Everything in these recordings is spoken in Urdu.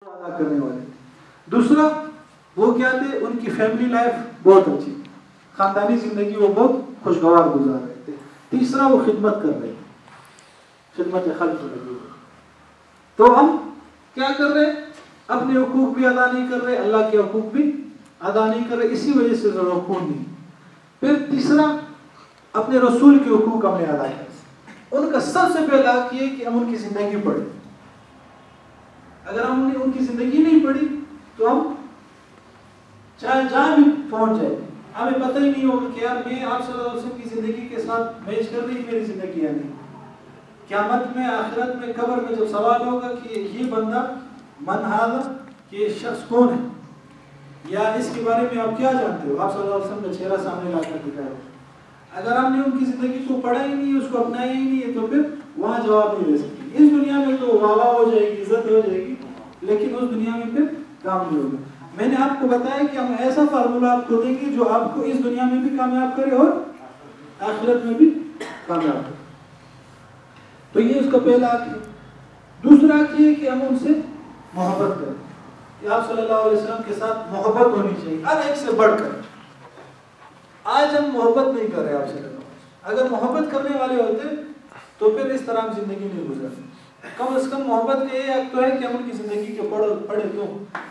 ادا کرنے والے تھے. دوسرا وہ کیا تھے, ان کی فیملی لائف بہت اچھی, خاندانی زندگی وہ بہت خوشگوار گزار رہے تھے. تیسرا وہ خدمت کر رہے تھے, خدمت خلق لگی ہوئی. تو ہم کیا کر رہے, اپنے حقوق بھی ادا نہیں کر رہے, اللہ کے حقوق بھی ادا نہیں کر رہے, اسی وجہ سے ضرور خون نہیں. پھر تیسرا اپنے رسول کے حقوق ہم نے ادا کیے. ان کا سب سے پہلا حق یہ کہ ہم ان کی زندگی پڑھیں. اگر ہم نے ان کی زندگی نہیں پڑھی تو ہم چاہے جہاں بھی پہنچ جائے ہمیں پتہ ہی نہیں ہوگا کہ یار میں آپ صلی اللہ علیہ وسلم کی زندگی کے ساتھ میچ کر رہی میری زندگی یا نہیں. قیامت میں, آخرت میں, قبر میں جب سوال ہوگا کہ یہ بندہ من ھذا, یہ شخص کون ہے, یا اس کے بارے میں آپ کیا جانتے ہو, آپ صلی اللہ علیہ وسلم کا چہرہ سامنے لا کر دکھائے. اگر ہم نے ان کی زندگی کو پڑھا ہی نہیں, اس کو اپنایا ہی نہیں ہے, تو پھر وہاں جواب نہیں دے سکتے. اس دنیا میں تو واہ واہ ہو جائے گی, عزت ہو جائے گی, لیکن اس دنیا میں پھر کام نہیں ہوگا. میں نے آپ کو بتایا کہ ہم ایسا فارمولہ آپ کو دیں گے جو آپ کو اس دنیا میں بھی کامیاب کرے اور آخرت میں بھی کامیاب کرے. تو یہ اس کا پہلا حق ہے. دوسرا حق یہ کہ ہم ان سے محبت کریں. آپ صلی اللہ علیہ وسلم کے ساتھ محبت ہونی چاہیے, ہر ایک سے بڑھ کر. آج ہم محبت نہیں کر رہے آپ سے. اگر محبت کرنے والے ہوتے تو پھر اس طرح ہم زندگی نہیں گزارتے. کم از کم محبت کا یہ حق تو ہے کہ ہم ان کی زندگی کے پڑھے تو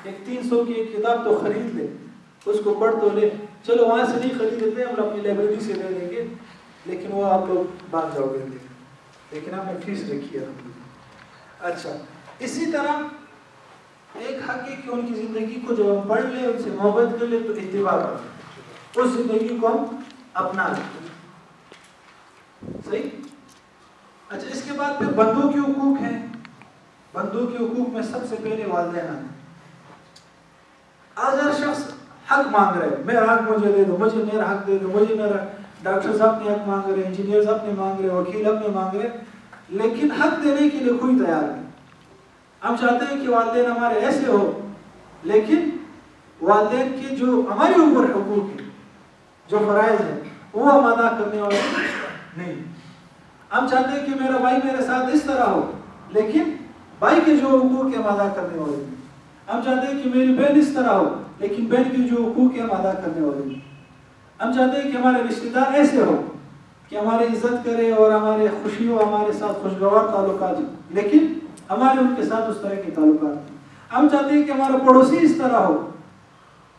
ایک 300 کی ایک کتاب تو خرید لیں, اس کو پڑھ تو لیں. چلو وہاں سے نہیں خرید لیتے, ہم اپنی لائبریری سے لے لیں گے, لیکن وہ آپ لوگ بھاگ جاؤ گے, لیکن ہم نے فیس رکھی ہے. اچھا, اسی طرح ایک حق ہے کہ ان کی زندگی کو جب ہم پڑھ لیں, ان سے محبت کر لیں, تو اتباع کریں, اس زندگی کو ہم اپنا لیں. صحیح. اچھا, اس کے بعد پھر بندوں کے حقوق ہیں. بندوں کے حقوق میں سب سے پہلے والدین ہیں. آج ہر شخص حق مانگ رہے, میرا حق مجھے دے دو, مجھے میرا حق دے دو, مجھے میرا. ڈاکٹر صاحب نے حق مانگ رہے, انجینئر صاحب نے مانگ رہے, وکیل اپنے مانگ رہے, لیکن حق دینے کے لیے کوئی تیار نہیں. ہم چاہتے ہیں کہ والدین ہمارے ایسے ہو, لیکن والدین کے جو ہمارے اوپر حقوق ہیں, جو فرائض ہیں, وہ ہم ادا کرنے والے نہیں. ہم چاہتے ہیں کہ میرا بھائی میرے ساتھ اس طرح ہو, لیکن بھائی کے جو حقوق ہیں ہم ادا کرنے والے نہیں. ہم چاہتے ہیں کہ میری بہن اس طرح ہو, لیکن بہن کے جو حقوق ہیں ہم ادا کرنے والے نہیں. ہم چاہتے ہیں کہ ہمارے رشتہ دار ایسے ہو کہ ہماری عزت کرے اور ہمارے خوشی ہو, ہمارے ساتھ خوشگوار تعلقات ہو, لیکن ہمارے ان کے ساتھ اس طرح کے تعلقات ہیں. ہم چاہتے ہیں کہ ہمارا پڑوسی اس طرح ہو,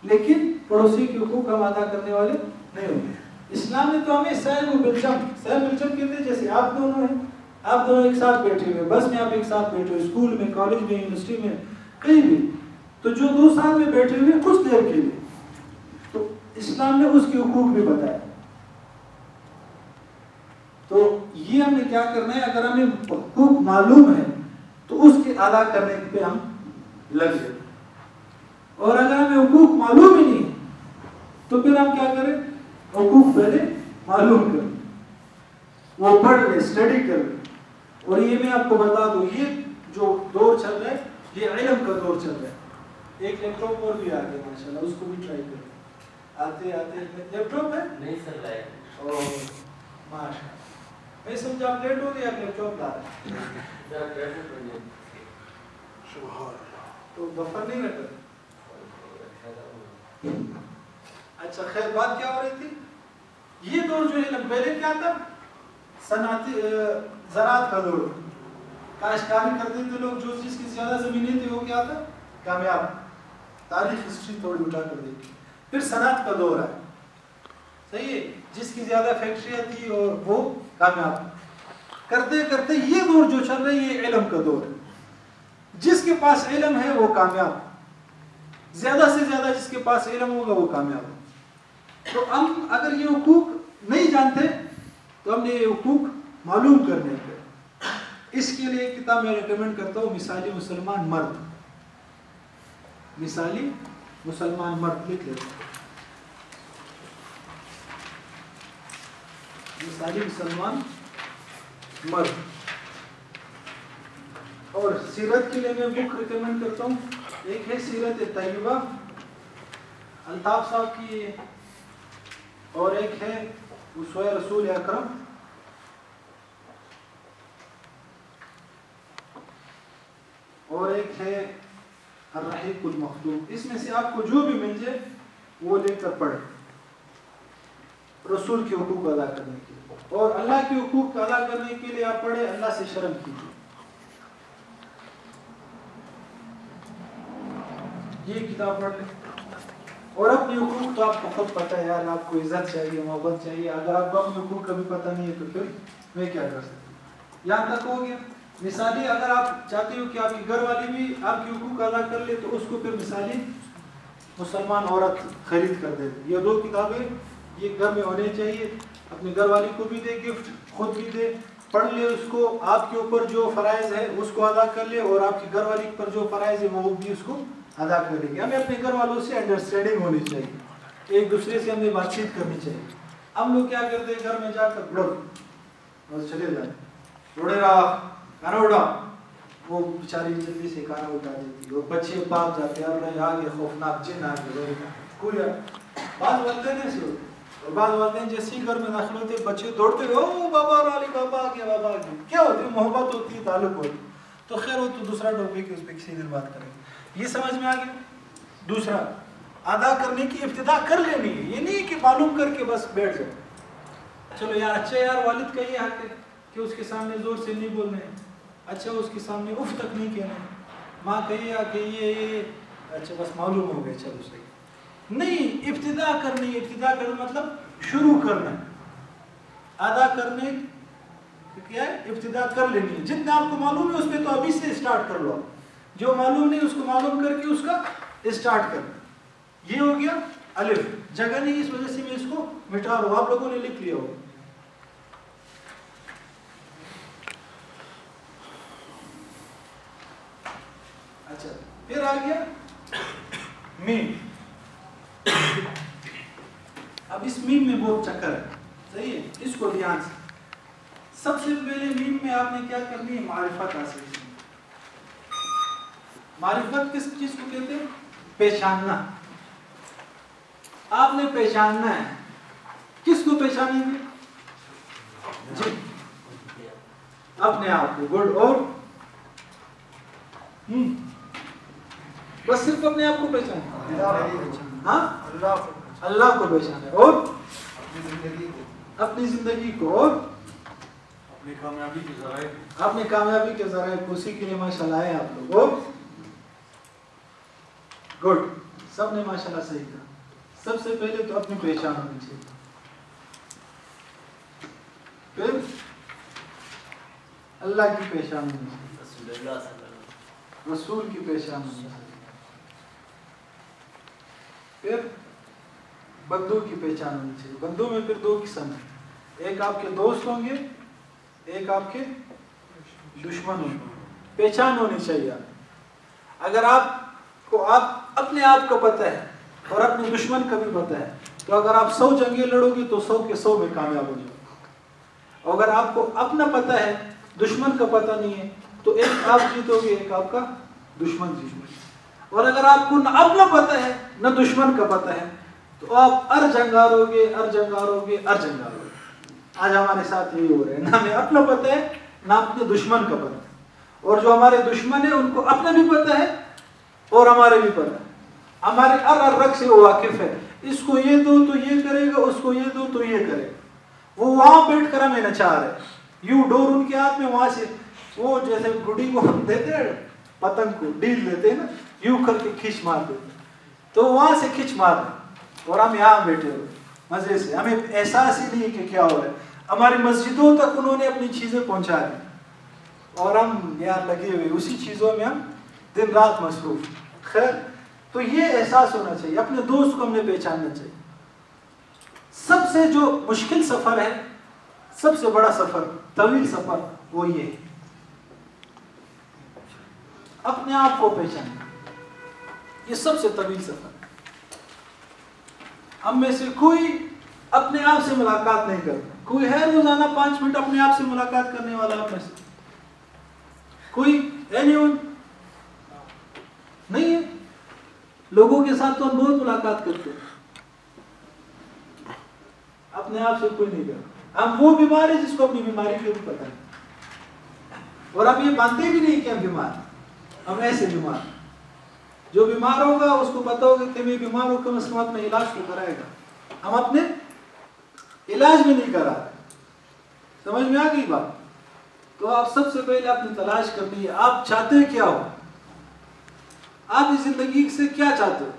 لیکن پڑوسی کے حقوق ہم ادا کرنے والے نہیں ہوتے. اسلام نے تو ہمیں صاحب بالجم کہتے ہیں, جیسے آپ دونوں ہیں, آپ دونوں ایک ساتھ بیٹھے ہوئے, بس میں آپ ایک ساتھ بیٹھے ہوئے, اسکول میں, کالج میں, یونیورسٹی میں, کہیں بھی, تو جو دو ساتھ میں بیٹھے ہوئے کچھ دیر کے لیے, تو اسلام نے اس کے حقوق بھی بتائے. تو یہ ہم نے کیا کرنا ہے, اگر ہمیں حقوق معلوم ہے تو اس کے ادا کرنے پہ ہم لگ جائیں. اور اگر ہمیں حقوق معلوم ہی نہیں تو پھر ہم کیا کریں, حقوق پہلے معلوم کریں, وہ پڑھ لیں, اسٹڈی کر لیں. اور یہ میں آپ کو بتا دوں, یہ جو دور چل رہا ہے یہ علم کا دور چل رہا ہے. ایک لیپ ٹاپ اور بھی آ گیا ماشاءاللہ, اس کو بھی ٹرائی کریں. آتے لیپ ٹاپ ہے نہیں چل رہا ہے. اوہ ماشاءاللہ, میں سمجھا آپ لیٹ ہو گئے, آپ لیپ ٹاپ لا رہے ہیں. تو بفر نہیں رکھا. اچھا خیر, بات کیا ہو رہی تھی. یہ دور جو ہے پہلے کیا تھا, صنعتی زراعت کا دور, کاشتکاری کرتے تھے لوگ, جو جس کی زیادہ زمینیں تھیں وہ کیا تھا, کامیاب. تاریخ ہسٹری تھوڑی اٹھا کر دیکھی. پھر صنعت کا دور ہے, صحیح ہے, جس کی زیادہ فیکٹریاں تھی اور وہ کامیاب. کرتے کرتے یہ دور جو چل رہا ہے یہ علم کا دور ہے. جس کے پاس علم ہے وہ کامیاب, زیادہ سے زیادہ جس کے پاس علم ہوگا وہ کامیاب. تو ہم اگر یہ حقوق نہیں جانتے تو ہم نے یہ حقوق معلوم کرنے پہ, اس کے لیے ایک کتاب میں ریکمینڈ کرتا ہوں, مثالی مسلمان مرد. مثالی مسلمان مرد لکھ لیتے, مثالی مسلمان مرد. اور سیرت کے لیے میں بک ریکمینڈ کرتا ہوں, ایک ہے سیرت طیبہ الطاف صاحب کی, اور ایک ہے اسوہ رسول اکرم, اور ایک ہے الرحیق المختوم، اس میں سے آپ کو جو بھی مل جائے وہ لے کر پڑھیں رسول کے حقوق ادا کرنے کے لیے، اور اللہ کے حقوق ادا کرنے کے لیے آپ پڑھیں اللہ سے شرم کیجیے. یہ کتاب پڑھ لیں. اور اپنے حقوق تو آپ کو خود پتہ ہے یار، آپ کو عزت چاہیے، محبت چاہیے. اگر آپ کو اپنے حقوق کبھی پتہ نہیں ہے تو پھر میں کیا کر سکتا ہوں. یہاں تک ہو گیا. مثالی اگر آپ چاہتے ہو کہ آپ کی گھر والی بھی آپ کے حقوق ادا کر لے تو اس کو پھر مثالی مسلمان عورت خرید کر دے. یہ 2 کتابیں یہ گھر میں ہونے چاہیے. اپنے گھر والی کو بھی دے گفٹ، خود بھی دے، پڑھ لے اس کو. آپ کے اوپر جو فرائض ہے اس کو ادا کر لے، اور آپ کی گھر والی پر جو فرائض ہے وہ بھی اس کو ادا کریں گے. ہمیں اپنے گھر والوں سے انڈرسٹینڈنگ ہونی چاہیے، ایک دوسرے سے ہمیں بات چیت کرنی چاہیے. ہم لوگ کیا کرتے ہیں گھر میں جا کر بس چلے جائیں، روڑے رہا کھانا اٹھا، وہ بیچاری جلدی سے کھانا اٹھا دیتی، اور بچے بھاگ جاتے ہیں اور آگے خوفناک جن آ گئے. کوئی بعض والدین ایسے ہوتے، اور بعض والدین جیسے ہی گھر میں داخل ہوتے بچے دوڑتے او بابا رالی بابا آ گیا بابا آ گیا. کیا ہوتی ہے؟ محبت ہوتی ہے، تعلق ہوتی. تو خیر وہ تو دوسرا ٹاپک ہے، اس پہ کسی دن بات کریں گے. یہ سمجھ میں آ گیا. دوسرا ادا کرنے کی ابتدا کر لینی ہے، یہ نہیں کہ معلوم کر کے بس بیٹھ جائے. چلو یار اچھا یار والد کا یہ حق ہے کہ اس کے سامنے زور سے نہیں بولنا ہے، اچھا اس کے سامنے اف تک نہیں کہنا ہے. ماں کہیے کہ یہ اچھا بس معلوم ہو گیا چلو صحیح. نہیں، ابتدا کرنی. ابتدا کرنا مطلب شروع کرنا، ادا کرنے کیا ہے؟ ابتدا کر لینی ہے. جتنا آپ کو معلوم ہے اس پہ تو ابھی سے اسٹارٹ کر لو. جو معلوم نہیں اس کو معلوم کر کے اس کا اسٹارٹ کرنا. یہ ہو گیا الف. جگہ نہیں اس وجہ سے میں اس کو مٹا رہا ہوں، آپ لوگوں نے لکھ لیا ہوگا. اچھا پھر آ گیا میم. اب اس میم میں بہت چکر ہے، صحیح ہے، اس کو دھیان سے. سب سے پہلے میم میں آپ نے کیا کرنی ہے؟ معرفت حاصل کرنی. معرفت کس چیز کو کہتے ہیں؟ پہچاننا. آپ نے پہچاننا ہے. کس کو پہچانیں گے؟ جی اپنے آپ کو. گڈ. اور بس صرف اپنے آپ کو پہچانا. ہاں اللہ کو پہچانا. اور اپنی زندگی کو، اور اپنی کامیابی کے ذرائع. اپنی کامیابی کے ذرائع کو، اسی کے لیے ماشاءاللہ ہے آپ لوگ. اور گڈ، سب نے ماشاءاللہ صحیح کہا. سب سے پہلے تو اپنی پہچان ہونی چاہیے، پھر اللہ کی پہچان ہونی چاہیے، رسول کی پہچان ہونی چاہیے، پھر بندوں کی پہچان ہونی چاہیے. بندوں میں پھر 2 قسم ہیں، ایک آپ کے دوست ہوں گے، ایک آپ کے دشمن ہوں گے. پہچان ہونی چاہیے. اگر آپ کو اپنے آپ کو پتہ ہے اور اپنے دشمن کا بھی پتہ ہے تو اگر آپ 100 جنگیں لڑو گے تو 100 کے 100 میں کامیاب ہو جاؤ. اور اگر آپ کو اپنا پتہ ہے دشمن کا پتہ نہیں ہے تو ایک آپ جیتو گے، ایک آپ کا دشمن جیتو گے. اور اگر آپ کو نہ اپنا پتہ ہے نہ دشمن کا پتہ ہے تو آپ ارجنگارو گے. آج ہمارے ساتھ یہی ہو رہا ہے، نہ ہمیں اپنا پتہ ہے نہ اپنے دشمن کا پتہ ہے. اور جو ہمارے دشمن ہیں ان کو اپنا بھی پتہ ہے اور ہمارے بھی پتہ ہے. ہمارے رگ سے وہ واقف ہے. اس کو یہ دو تو یہ کرے گا، اس کو یہ دو تو یہ کرے گا. وہ وہاں بیٹھ کر ہمیں نچا رہے. یوں ڈور ان کے ہاتھ میں، وہاں سے وہ جیسے گڈی کو ہم دیتے ہیں پتنگ کو ڈیل دیتے ہیں نا، یوں کر کے کھینچ مار دیتے، تو وہاں سے کھینچ مار رہے اور ہم یہاں بیٹھے ہوئے مزے سے. ہمیں احساس ہی نہیں کہ کیا ہو رہا ہے. ہماری مسجدوں تک انہوں نے اپنی چیزیں پہنچا دی اور ہم یہاں لگے ہوئے اسی چیزوں میں، ہم دن رات مصروف. خیر، تو یہ احساس ہونا چاہیے. اپنے دوست کو ہم نے پہچاننا چاہیے. سب سے جو مشکل سفر ہے، سب سے بڑا سفر، طویل سفر، وہ یہ ہے اپنے آپ کو پہچاننا. یہ سب سے طویل سفر. ہم میں سے کوئی اپنے آپ سے ملاقات نہیں کرتا. کوئی ہے روزانہ 5 منٹ اپنے آپ سے ملاقات کرنے والا؟ آپ میں سے کوئی anyone نہیں ہے. لوگوں کے ساتھ تو ہم بہت ملاقات کرتے ہیں، اپنے آپ سے کوئی نہیں کرتا. ہم وہ بیمار ہیں جس کو اپنی بیماری کا بھی پتہ ہے، اور ہم یہ مانتے بھی نہیں کہ ہم بیمار ہیں. ہم ایسے بیمار ہیں. جو بیمار ہوگا اس کو پتا ہوگا کہ میں بیمار ہوں، کم از کم اپنے علاج کو کرائے گا. ہم اپنے علاج میں نہیں کرا رہے. سمجھ میں آ گئی بات؟ تو آپ سب سے پہلے اپنی تلاش کرنی ہے، آپ چاہتے کیا ہو، آپ اس زندگی سے کیا چاہتے ہو،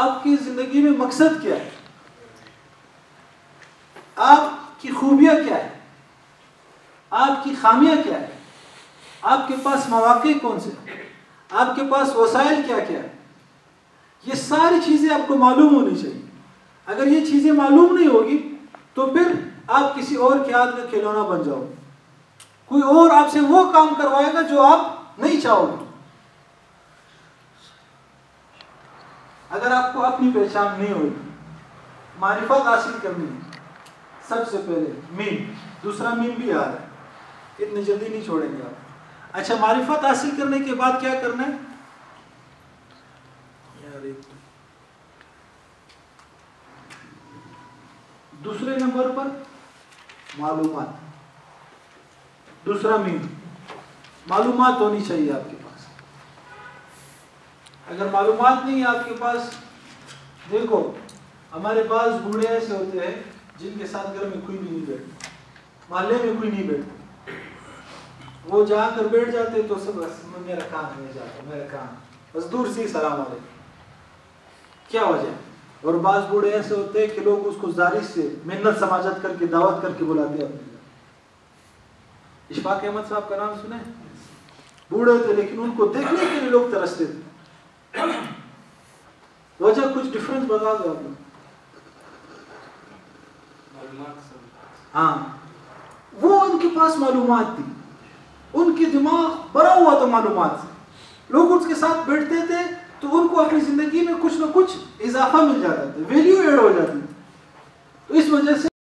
آپ کی زندگی میں مقصد کیا ہے، آپ کی خوبیاں کیا ہے، آپ کی خامیاں کیا ہے، آپ کے پاس مواقع کون سے ہیں، آپ کے پاس وسائل کیا کیا ہے. یہ ساری چیزیں آپ کو معلوم ہونی چاہیے. اگر یہ چیزیں معلوم نہیں ہوگی تو پھر آپ کسی اور کے ہاتھ کا کھلونا بن جاؤ گے. کوئی اور آپ سے وہ کام کروائے گا جو آپ نہیں چاہو گے. اگر آپ کو اپنی پہچان نہیں ہوگی، معرفت حاصل کرنی ہے، سب سے پہلے میم، دوسرا میم بھی آ رہا ہے، اتنی جلدی نہیں چھوڑیں گے آپ. اچھا، معرفت حاصل کرنے کے بعد کیا کرنا ہے؟ دوسرے نمبر پر معلومات. دوسرا مین، معلومات ہونی چاہیے آپ کے پاس. اگر معلومات نہیں ہے آپ کے پاس، دیکھو ہمارے پاس بوڑھے ایسے ہوتے ہیں جن کے ساتھ گھر میں کوئی بھی نہیں بیٹھتا، محلے میں کوئی نہیں بیٹھتا. وہ جا کر بیٹھ جاتے تو سب بس میرا کام ہے، جاتا میرا کام، بس دور سے سلام علیکم. کیا وجہ ہے؟ اور بعض بوڑھے ایسے ہوتے ہیں کہ لوگ اس کو زاری سے محنت سماجت کر کے دعوت کر کے بلاتے ہیں اپنے گھر. اشفاق احمد صاحب کا نام سنے؟ بوڑھے تھے لیکن ان کو دیکھنے کے لیے لوگ ترستے تھے. وجہ کچھ ڈفرنس بتا دو آپ. ہاں، وہ ان کے پاس معلومات تھی، ان کے دماغ بھرا ہوا تھا معلومات سے. لوگ اس کے ساتھ بیٹھتے تھے تو ان کو اپنی زندگی میں کچھ نہ کچھ اضافہ مل جاتا تھا، ویلیو ایڈ ہو جاتی تھی. تو اس وجہ سے